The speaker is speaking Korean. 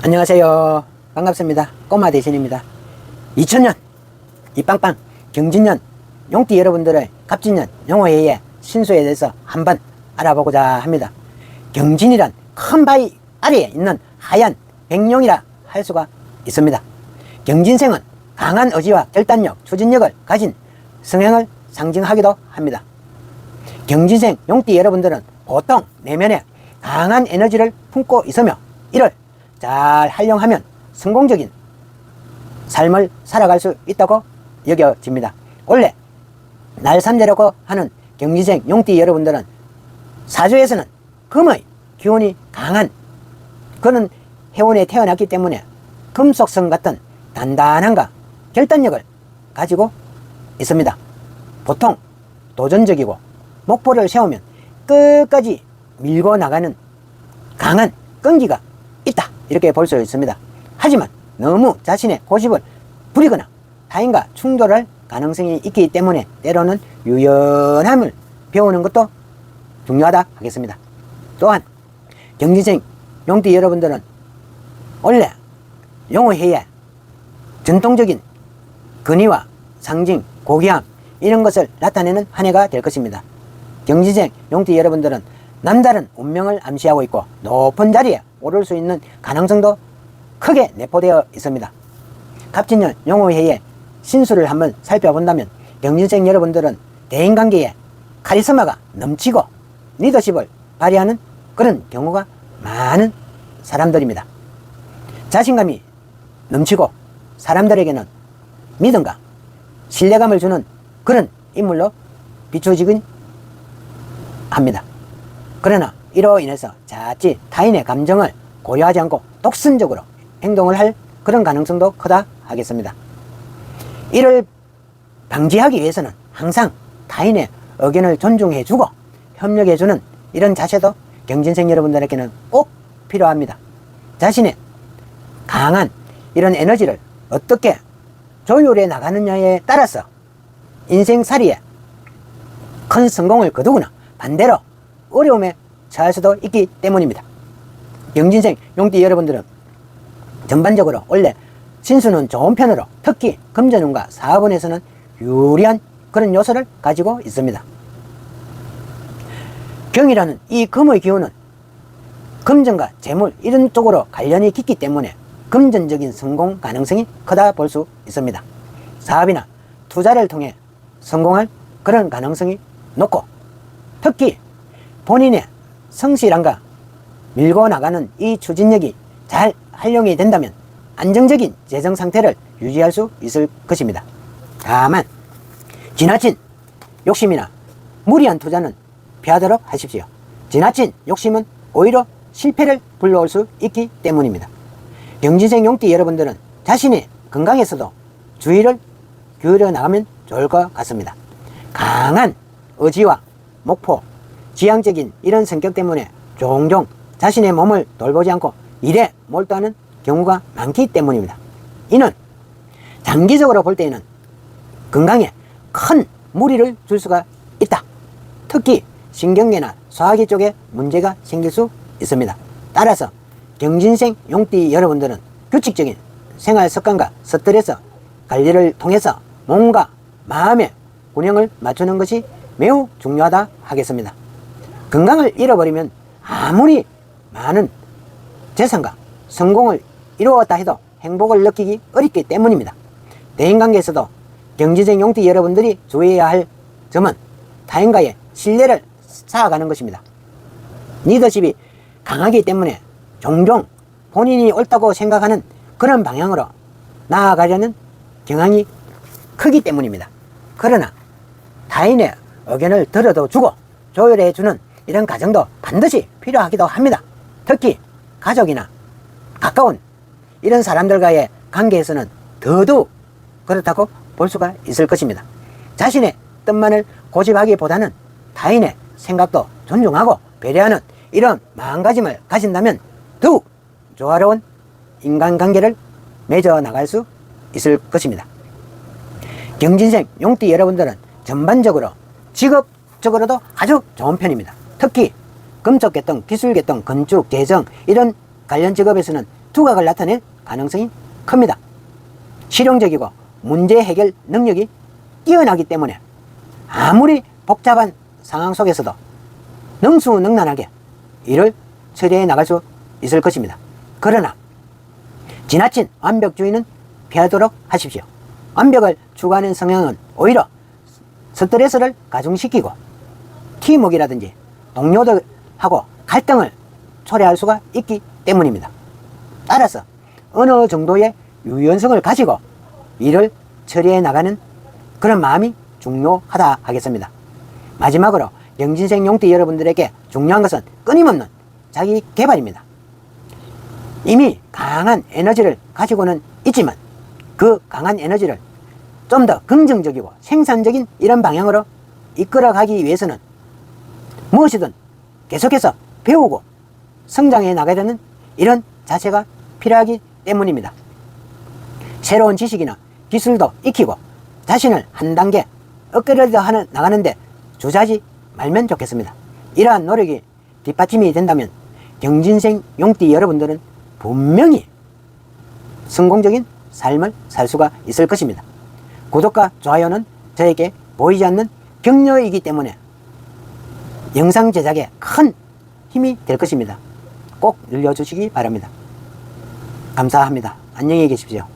안녕하세요. 반갑습니다. 꼬마 대신입니다. 2000년 이빵빵 경진년 용띠 여러분들의 갑진년 용호해의 신수에 대해서 한번 알아보고자 합니다. 경진이란 큰 바위 아래에 있는 하얀 백룡이라 할 수가 있습니다. 경진생은 강한 의지와 결단력, 추진력을 가진 성향을 상징하기도 합니다. 경진생 용띠 여러분들은 보통 내면에 강한 에너지를 품고 있으며 이를 잘 활용하면 성공적인 삶을 살아갈 수 있다고 여겨집니다. 원래 날삼재라고 하는 경진생 용띠 여러분들은 사주에서는 금의 기운이 강한 그런 해운에 태어났기 때문에 금속성 같은 단단함과 결단력을 가지고 있습니다. 보통 도전적이고 목표를 세우면 끝까지 밀고 나가는 강한 끈기가 있다 이렇게 볼 수 있습니다. 하지만 너무 자신의 고집을 부리거나 타인과 충돌할 가능성이 있기 때문에 때로는 유연함을 배우는 것도 중요하다 하겠습니다. 또한 경진생 용띠 여러분들은 원래 용호해에 전통적인 근위와 상징, 고귀함 이런 것을 나타내는 한 해가 될 것입니다. 경진생 용띠 여러분들은 남다른 운명을 암시하고 있고 높은 자리에 오를 수 있는 가능성도 크게 내포되어 있습니다. 갑진년 용호해의 신수를 한번 살펴본다면 경진생 여러분들은 대인관계에 카리스마가 넘치고 리더십을 발휘하는 그런 경우가 많은 사람들입니다. 자신감이 넘치고 사람들에게는 믿음과 신뢰감을 주는 그런 인물로 비춰지긴 합니다. 그러나 이로 인해서 자칫 타인의 감정을 고려하지 않고 독선적으로 행동을 할 그런 가능성도 크다 하겠습니다. 이를 방지하기 위해서는 항상 타인의 의견을 존중해주고 협력해주는 이런 자세도 경진생 여러분들에게는 꼭 필요합니다. 자신의 강한 이런 에너지를 어떻게 조율해 나가느냐에 따라서 인생살이에 큰 성공을 거두거나 반대로 어려움에 처할 수도 있기 때문입니다. 경진생 용띠 여러분들은 전반적으로 원래 신수는 좋은 편으로 특히 금전운과 사업운에서는 유리한 그런 요소를 가지고 있습니다. 경이라는 이 금의 기운은 금전과 재물 이런 쪽으로 관련이 깊기 때문에 금전적인 성공 가능성이 크다 볼 수 있습니다. 사업이나 투자를 통해 성공할 그런 가능성이 높고 특히 본인의 성실함과 밀고 나가는 이 추진력이 잘 활용이 된다면 안정적인 재정 상태를 유지할 수 있을 것입니다. 다만 지나친 욕심이나 무리한 투자는 피하도록 하십시오. 지나친 욕심은 오히려 실패를 불러올 수 있기 때문입니다. 경진생 용띠 여러분들은 자신의 건강에서도 주의를 기울여 나가면 좋을 것 같습니다. 강한 의지와 목표, 지향적인 이런 성격 때문에 종종 자신의 몸을 돌보지 않고 일에 몰두하는 경우가 많기 때문입니다. 이는 장기적으로 볼 때에는 건강에 큰 무리를 줄 수가 있다. 특히 신경계나 소화기 쪽에 문제가 생길 수 있습니다. 따라서 경진생 용띠 여러분들은 규칙적인 생활 습관과 스트레스 관리를 통해서 몸과 마음의 균형을 맞추는 것이 매우 중요하다 하겠습니다. 건강을 잃어버리면 아무리 많은 재산과 성공을 이루었다 해도 행복을 느끼기 어렵기 때문입니다. 대인관계에서도 경진생 용띠 여러분들이 주의해야 할 점은 타인과의 신뢰를 쌓아가는 것입니다. 리더십이 강하기 때문에 종종 본인이 옳다고 생각하는 그런 방향으로 나아가려는 경향이 크기 때문입니다. 그러나 타인의 의견을 들어도 주고 조율해 주는 이런 과정도 반드시 필요하기도 합니다. 특히 가족이나 가까운 이런 사람들과의 관계에서는 더더욱 그렇다고 볼 수가 있을 것입니다. 자신의 뜻만을 고집하기보다는 타인의 생각도 존중하고 배려하는 이런 마음가짐을 가진다면 더욱 조화로운 인간관계를 맺어 나갈 수 있을 것입니다. 경진생 용띠 여러분들은 전반적으로 직업적으로도 아주 좋은 편입니다. 특히 금속계통, 기술계통, 건축, 재정 이런 관련 직업에서는 두각을 나타낼 가능성이 큽니다. 실용적이고 문제 해결 능력이 뛰어나기 때문에 아무리 복잡한 상황 속에서도 능수능란하게 일을 처리해 나갈 수 있을 것입니다. 그러나 지나친 완벽주의는 피하도록 하십시오. 완벽을 추구하는 성향은 오히려 스트레스를 가중시키고 팀워크라든지 동료들하고 갈등을 초래할 수가 있기 때문입니다. 따라서 어느 정도의 유연성을 가지고 일을 처리해 나가는 그런 마음이 중요하다 하겠습니다. 마지막으로 영진생 용띠 여러분들에게 중요한 것은 끊임없는 자기 개발입니다. 이미 강한 에너지를 가지고는 있지만 그 강한 에너지를 좀 더 긍정적이고 생산적인 이런 방향으로 이끌어가기 위해서는 무엇이든 계속해서 배우고 성장해 나가야 되는 이런 자세가 필요하기 때문입니다. 새로운 지식이나 기술도 익히고 자신을 한 단계 업그레이드 나가는데 주저하지 말면 좋겠습니다. 이러한 노력이 뒷받침이 된다면 경진생 용띠 여러분들은 분명히 성공적인 삶을 살 수가 있을 것입니다. 구독과 좋아요는 저에게 보이지 않는 격려이기 때문에 영상 제작에 큰 힘이 될 것입니다. 꼭 눌러주시기 바랍니다. 감사합니다. 안녕히 계십시오.